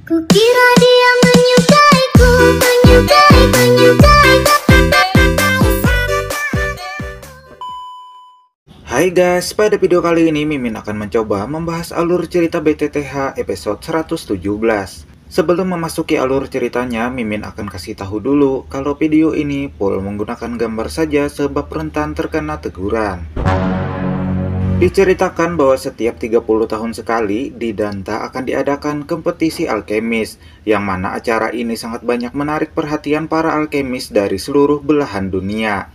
Kukira dia menyukaiku, menyukai. Hai guys, pada video kali ini Mimin akan mencoba membahas alur cerita BTTH episode 117. Sebelum memasuki alur ceritanya, Mimin akan kasih tahu dulu kalau video ini full menggunakan gambar saja sebab rentan terkena teguran. Diceritakan bahwa setiap 30 tahun sekali di Danta akan diadakan kompetisi alkemis, yang mana acara ini sangat banyak menarik perhatian para alkemis dari seluruh belahan dunia.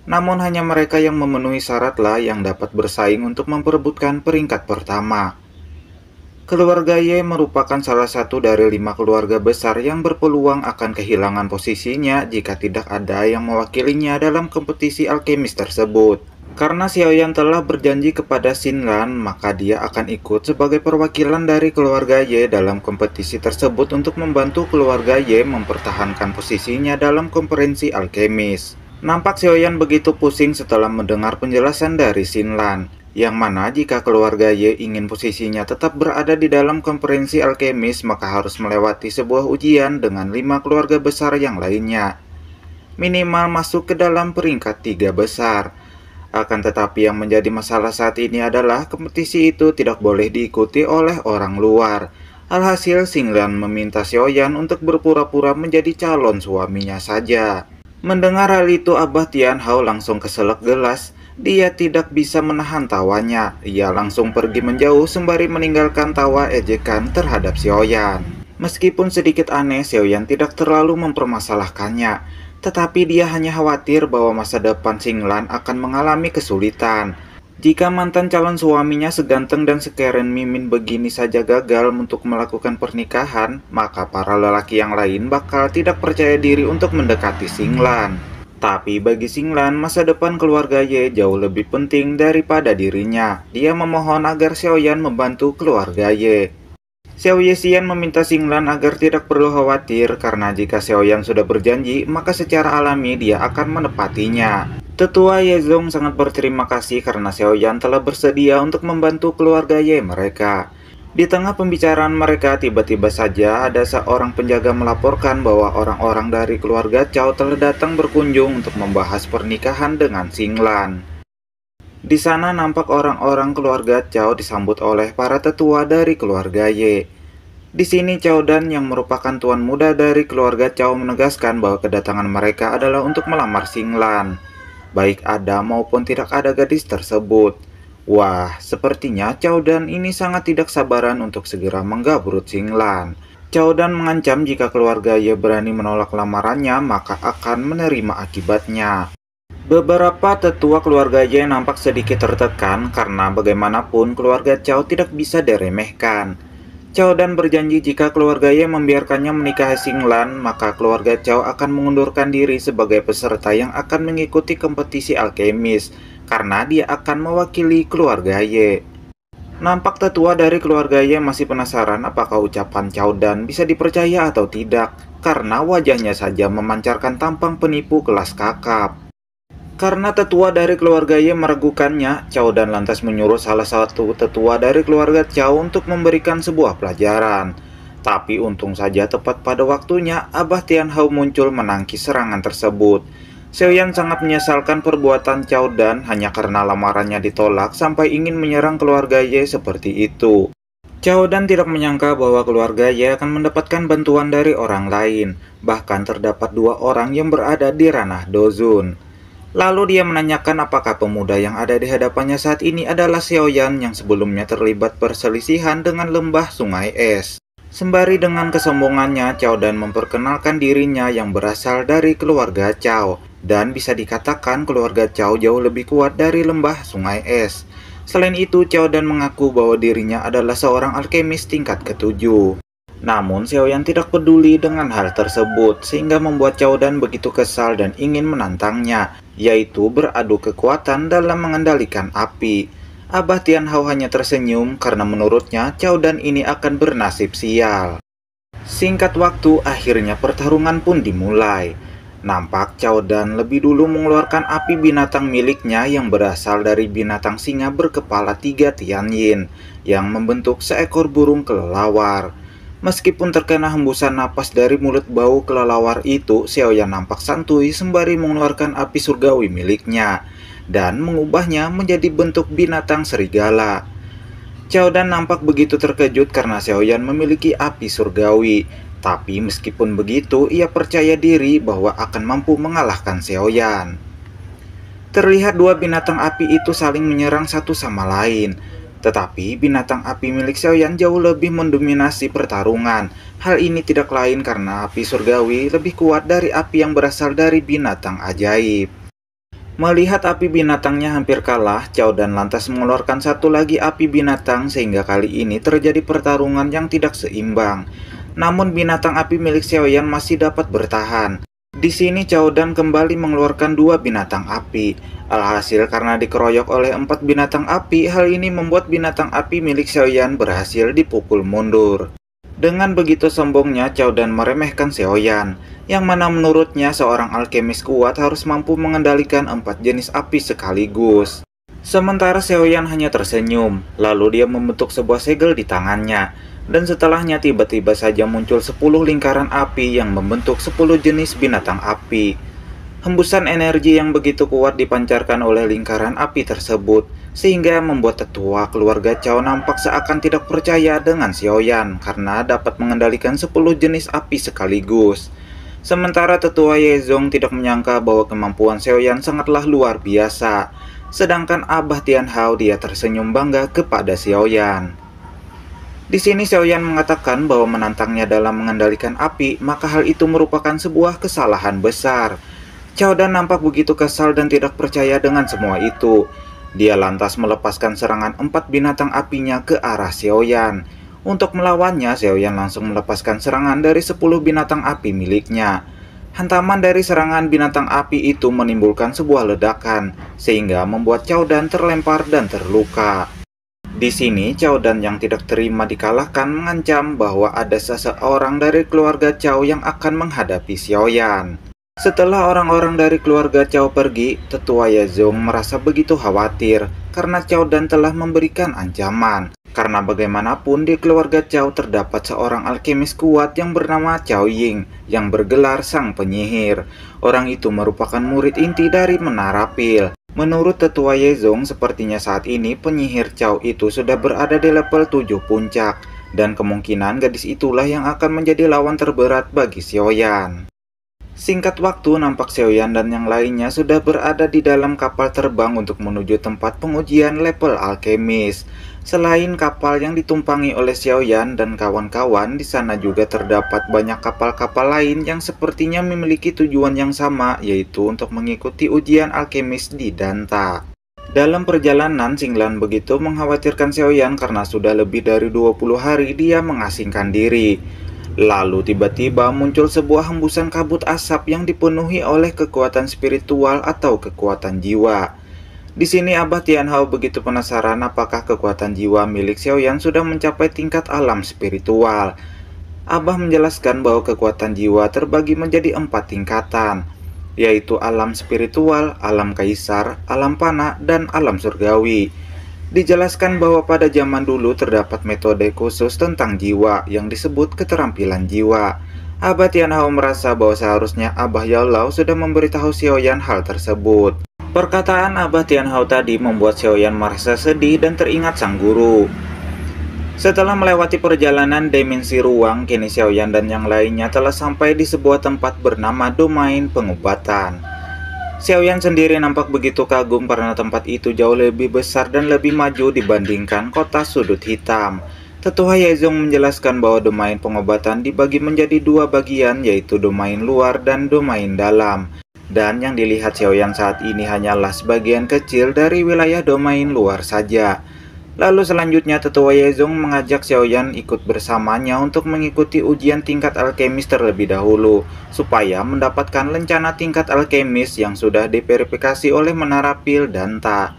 Namun hanya mereka yang memenuhi syaratlah yang dapat bersaing untuk memperebutkan peringkat pertama. Keluarga Y merupakan salah satu dari 5 keluarga besar yang berpeluang akan kehilangan posisinya jika tidak ada yang mewakilinya dalam kompetisi alkemis tersebut. Karena Xiaoyan telah berjanji kepada Xinlan, maka dia akan ikut sebagai perwakilan dari keluarga Y dalam kompetisi tersebut untuk membantu keluarga Y mempertahankan posisinya dalam konferensi alkemis. Nampak Xiaoyan begitu pusing setelah mendengar penjelasan dari Xinlan, yang mana jika keluarga Y ingin posisinya tetap berada di dalam konferensi alkemis, maka harus melewati sebuah ujian dengan 5 keluarga besar yang lainnya. Minimal masuk ke dalam peringkat 3 besar. Akan tetapi yang menjadi masalah saat ini adalah kompetisi itu tidak boleh diikuti oleh orang luar. Alhasil Xinlan meminta Xiaoyan untuk berpura-pura menjadi calon suaminya saja. Mendengar hal itu, Abah Tianhao langsung keselak gelas. Dia tidak bisa menahan tawanya. Ia langsung pergi menjauh sembari meninggalkan tawa ejekan terhadap Xiaoyan. Meskipun sedikit aneh, Xiaoyan tidak terlalu mempermasalahkannya. Tetapi dia hanya khawatir bahwa masa depan Xinlan akan mengalami kesulitan. Jika mantan calon suaminya seganteng dan sekeren Mimin begini saja gagal untuk melakukan pernikahan, maka para lelaki yang lain bakal tidak percaya diri untuk mendekati Xinlan. Tapi bagi Xinlan, masa depan keluarga Y jauh lebih penting daripada dirinya. Dia memohon agar Xiaoyan membantu keluarga Y. Xiao Yexian meminta Xinlan agar tidak perlu khawatir karena jika Xiaoyan sudah berjanji, maka secara alami dia akan menepatinya. Tetua Yezong sangat berterima kasih karena Xiaoyan telah bersedia untuk membantu keluarga Y mereka. Di tengah pembicaraan mereka, tiba-tiba saja ada seorang penjaga melaporkan bahwa orang-orang dari keluarga Cao telah datang berkunjung untuk membahas pernikahan dengan Xinlan. Di sana nampak orang-orang keluarga Cao disambut oleh para tetua dari keluarga Y. Di sini Cao Dan yang merupakan tuan muda dari keluarga Cao menegaskan bahwa kedatangan mereka adalah untuk melamar Xinlan. Baik ada maupun tidak ada gadis tersebut. Wah, sepertinya Cao Dan ini sangat tidak sabaran untuk segera menggabrut Xinlan. Cao Dan mengancam jika keluarga Y berani menolak lamarannya, maka akan menerima akibatnya. Beberapa tetua keluarga Y nampak sedikit tertekan karena bagaimanapun keluarga Cao tidak bisa diremehkan. Cao Dan berjanji jika keluarga Y membiarkannya menikahi Xinlan, maka keluarga Cao akan mengundurkan diri sebagai peserta yang akan mengikuti kompetisi alkemis, karena dia akan mewakili keluarga Y. Nampak tetua dari keluarga Y masih penasaran apakah ucapan Cao Dan bisa dipercaya atau tidak, karena wajahnya saja memancarkan tampang penipu kelas kakap. Karena tetua dari keluarga Y meragukannya, Cao Dan lantas menyuruh salah satu tetua dari keluarga Cao untuk memberikan sebuah pelajaran. Tapi untung saja tepat pada waktunya, Abah Tianhao muncul menangkis serangan tersebut. Xiaoyan sangat menyesalkan perbuatan Cao Dan hanya karena lamarannya ditolak sampai ingin menyerang keluarga Y seperti itu. Cao Dan tidak menyangka bahwa keluarga Y akan mendapatkan bantuan dari orang lain. Bahkan terdapat 2 orang yang berada di ranah Dozun. Lalu dia menanyakan apakah pemuda yang ada di hadapannya saat ini adalah Xiaoyan yang sebelumnya terlibat perselisihan dengan lembah sungai es. Sembari dengan kesombongannya, Cao Dan memperkenalkan dirinya yang berasal dari keluarga Cao. Dan bisa dikatakan keluarga Cao jauh lebih kuat dari lembah sungai es. Selain itu, Cao Dan mengaku bahwa dirinya adalah seorang alkemis tingkat ke-7. Namun Xiaoyan tidak peduli dengan hal tersebut, sehingga membuat Cao Dan begitu kesal dan ingin menantangnya, yaitu beradu kekuatan dalam mengendalikan api. Abah Tianhao hanya tersenyum karena menurutnya Cao Dan ini akan bernasib sial. Singkat waktu, akhirnya pertarungan pun dimulai. Nampak Cao Dan lebih dulu mengeluarkan api binatang miliknya yang berasal dari binatang singa berkepala 3 Tianyin, yang membentuk seekor burung kelelawar. Meskipun terkena hembusan napas dari mulut bau kelelawar itu, Xiaoyan nampak santuy sembari mengeluarkan api surgawi miliknya dan mengubahnya menjadi bentuk binatang serigala. Xiao Dan nampak begitu terkejut karena Xiaoyan memiliki api surgawi. Tapi meskipun begitu, ia percaya diri bahwa akan mampu mengalahkan Xiaoyan. Terlihat dua binatang api itu saling menyerang satu sama lain. Tetapi binatang api milik Xiaoyan jauh lebih mendominasi pertarungan. Hal ini tidak lain karena api surgawi lebih kuat dari api yang berasal dari binatang ajaib. Melihat api binatangnya hampir kalah, Xiao Dan lantas mengeluarkan satu lagi api binatang sehingga kali ini terjadi pertarungan yang tidak seimbang. Namun binatang api milik Xiaoyan masih dapat bertahan. Di sini Xiao Dan kembali mengeluarkan dua binatang api. Alhasil karena dikeroyok oleh 4 binatang api, hal ini membuat binatang api milik Xiaoyan berhasil dipukul mundur. Dengan begitu sombongnya, Xiao Dan meremehkan Xiaoyan, yang mana menurutnya seorang alkemis kuat harus mampu mengendalikan 4 jenis api sekaligus. Sementara Xiaoyan hanya tersenyum, lalu dia membentuk sebuah segel di tangannya, dan setelahnya tiba-tiba saja muncul 10 lingkaran api yang membentuk 10 jenis binatang api. Hembusan energi yang begitu kuat dipancarkan oleh lingkaran api tersebut, sehingga membuat tetua keluarga Xiao nampak seakan tidak percaya dengan Xiaoyan karena dapat mengendalikan 10 jenis api sekaligus. Sementara tetua Yezong tidak menyangka bahwa kemampuan Xiaoyan sangatlah luar biasa, sedangkan Abah Tianhao dia tersenyum bangga kepada Xiaoyan. Di sini Xiaoyan mengatakan bahwa menantangnya dalam mengendalikan api, maka hal itu merupakan sebuah kesalahan besar. Xiao Dan nampak begitu kesal dan tidak percaya dengan semua itu. Dia lantas melepaskan serangan 4 binatang apinya ke arah Xiaoyan. Untuk melawannya, Xiaoyan langsung melepaskan serangan dari 10 binatang api miliknya. Hantaman dari serangan binatang api itu menimbulkan sebuah ledakan, sehingga membuat Xiao Dan terlempar dan terluka. Di sini, Xiao Dan yang tidak terima dikalahkan mengancam bahwa ada seseorang dari keluarga Xiao yang akan menghadapi Xiaoyan. Setelah orang-orang dari keluarga Xiao pergi, tetua Yezong merasa begitu khawatir karena Xiao Dan telah memberikan ancaman. Karena bagaimanapun di keluarga Xiao terdapat seorang alkemis kuat yang bernama Xiao Ying yang bergelar sang penyihir. Orang itu merupakan murid inti dari Menara Pil. Menurut tetua Yezong, sepertinya saat ini penyihir Xiao itu sudah berada di level 7 puncak. Dan kemungkinan gadis itulah yang akan menjadi lawan terberat bagi Xiaoyan. Singkat waktu, nampak Xiaoyan dan yang lainnya sudah berada di dalam kapal terbang untuk menuju tempat pengujian level alkemis. Selain kapal yang ditumpangi oleh Xiaoyan dan kawan-kawan, di sana juga terdapat banyak kapal-kapal lain yang sepertinya memiliki tujuan yang sama, yaitu untuk mengikuti ujian alkemis di Danta. Dalam perjalanan, Xinglan begitu mengkhawatirkan Xiaoyan karena sudah lebih dari 20 hari dia mengasingkan diri. Lalu tiba-tiba muncul sebuah hembusan kabut asap yang dipenuhi oleh kekuatan spiritual atau kekuatan jiwa. Di sini Abah Tianhao begitu penasaran apakah kekuatan jiwa milik Xiaoyan sudah mencapai tingkat alam spiritual. Abah menjelaskan bahwa kekuatan jiwa terbagi menjadi 4 tingkatan, yaitu alam spiritual, alam kaisar, alam panah, dan alam surgawi. Dijelaskan bahwa pada zaman dulu terdapat metode khusus tentang jiwa yang disebut keterampilan jiwa. Abah Tianhao merasa bahwa seharusnya Abah Yaolau sudah memberitahu Xiaoyan hal tersebut. Perkataan Abah Tianhao tadi membuat Xiaoyan merasa sedih dan teringat sang guru. Setelah melewati perjalanan dimensi ruang, kini Xiaoyan dan yang lainnya telah sampai di sebuah tempat bernama domain pengobatan. Xiaoyan sendiri nampak begitu kagum karena tempat itu jauh lebih besar dan lebih maju dibandingkan kota sudut hitam. Tetua Yezong menjelaskan bahwa domain pengobatan dibagi menjadi 2 bagian, yaitu domain luar dan domain dalam. Dan yang dilihat Xiaoyan saat ini hanyalah sebagian kecil dari wilayah domain luar saja. Lalu selanjutnya tetua Yezong mengajak Xiaoyan ikut bersamanya untuk mengikuti ujian tingkat alkemis terlebih dahulu, supaya mendapatkan lencana tingkat alkemis yang sudah diverifikasi oleh Menara Pil Danta.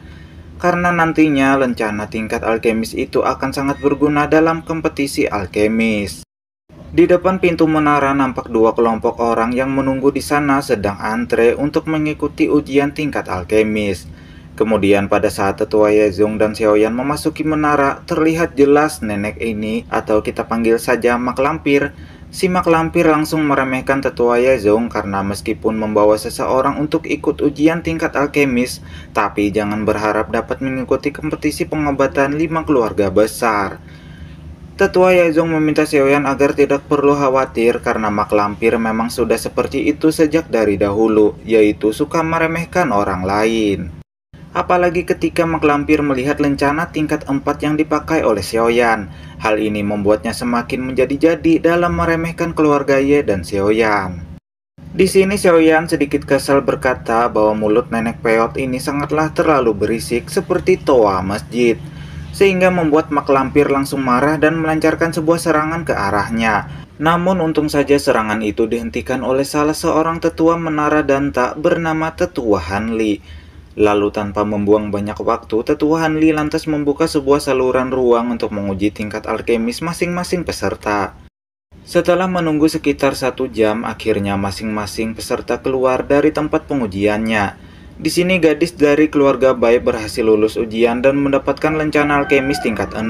Karena nantinya lencana tingkat alkemis itu akan sangat berguna dalam kompetisi alkemis. Di depan pintu menara nampak 2 kelompok orang yang menunggu di sana sedang antre untuk mengikuti ujian tingkat alkemis. Kemudian pada saat tetua Yezong dan Xiaoyan memasuki menara, terlihat jelas nenek ini, atau kita panggil saja mak lampir. Si mak lampir langsung meremehkan tetua Yezong karena meskipun membawa seseorang untuk ikut ujian tingkat alkemis, tapi jangan berharap dapat mengikuti kompetisi pengobatan 5 keluarga besar. Tetua Yezong meminta Xiaoyan agar tidak perlu khawatir karena mak lampir memang sudah seperti itu sejak dari dahulu, yaitu suka meremehkan orang lain. Apalagi ketika mak lampir melihat lencana tingkat 4 yang dipakai oleh Xiaoyan. Hal ini membuatnya semakin menjadi-jadi dalam meremehkan keluarga Ye dan Xiaoyan. Di sini Xiaoyan sedikit kesal berkata bahwa mulut nenek peot ini sangatlah terlalu berisik seperti toa masjid, sehingga membuat mak lampir langsung marah dan melancarkan sebuah serangan ke arahnya. Namun untung saja serangan itu dihentikan oleh salah seorang tetua menara danta bernama Tetua Han Li. Lalu tanpa membuang banyak waktu, Tetua Han Li lantas membuka sebuah saluran ruang untuk menguji tingkat alkemis masing-masing peserta. Setelah menunggu sekitar 1 jam, akhirnya masing-masing peserta keluar dari tempat pengujiannya. Di sini gadis dari keluarga Bai berhasil lulus ujian dan mendapatkan lencana alkemis tingkat 6.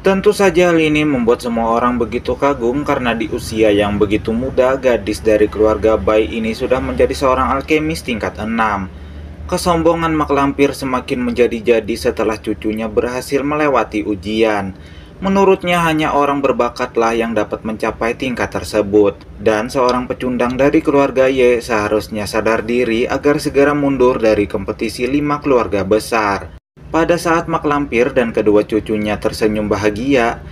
Tentu saja hal ini membuat semua orang begitu kagum karena di usia yang begitu muda, gadis dari keluarga Bai ini sudah menjadi seorang alkemis tingkat 6. Kesombongan mak lampir semakin menjadi-jadi setelah cucunya berhasil melewati ujian. Menurutnya hanya orang berbakatlah yang dapat mencapai tingkat tersebut. Dan seorang pecundang dari keluarga Ye seharusnya sadar diri agar segera mundur dari kompetisi 5 keluarga besar. Pada saat mak lampir dan kedua cucunya tersenyum bahagia,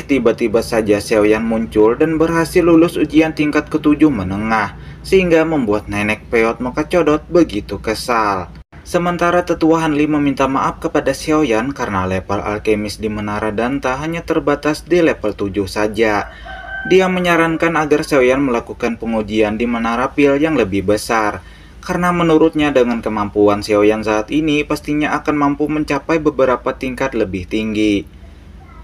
tiba-tiba saja Xiaoyan muncul dan berhasil lulus ujian tingkat ke-7 menengah, sehingga membuat nenek peot muka codot begitu kesal. Sementara Tetua Han Li meminta maaf kepada Xiaoyan karena level alkemis di Menara Danta hanya terbatas di level 7 saja. Dia menyarankan agar Xiaoyan melakukan pengujian di Menara Pil yang lebih besar, karena menurutnya dengan kemampuan Xiaoyan saat ini pastinya akan mampu mencapai beberapa tingkat lebih tinggi.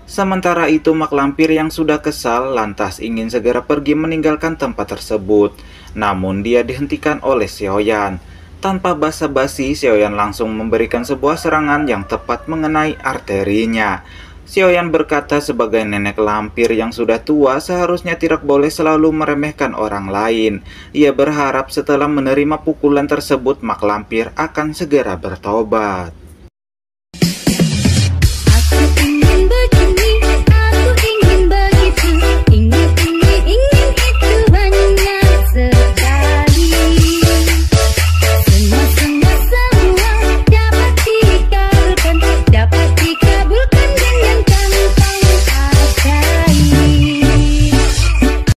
Sementara itu mak lampir yang sudah kesal lantas ingin segera pergi meninggalkan tempat tersebut. Namun dia dihentikan oleh Xiaoyan. Tanpa basa-basi, Xiaoyan langsung memberikan sebuah serangan yang tepat mengenai arterinya. Xiaoyan berkata sebagai nenek lampir yang sudah tua seharusnya tidak boleh selalu meremehkan orang lain. Ia berharap setelah menerima pukulan tersebut mak lampir akan segera bertobat.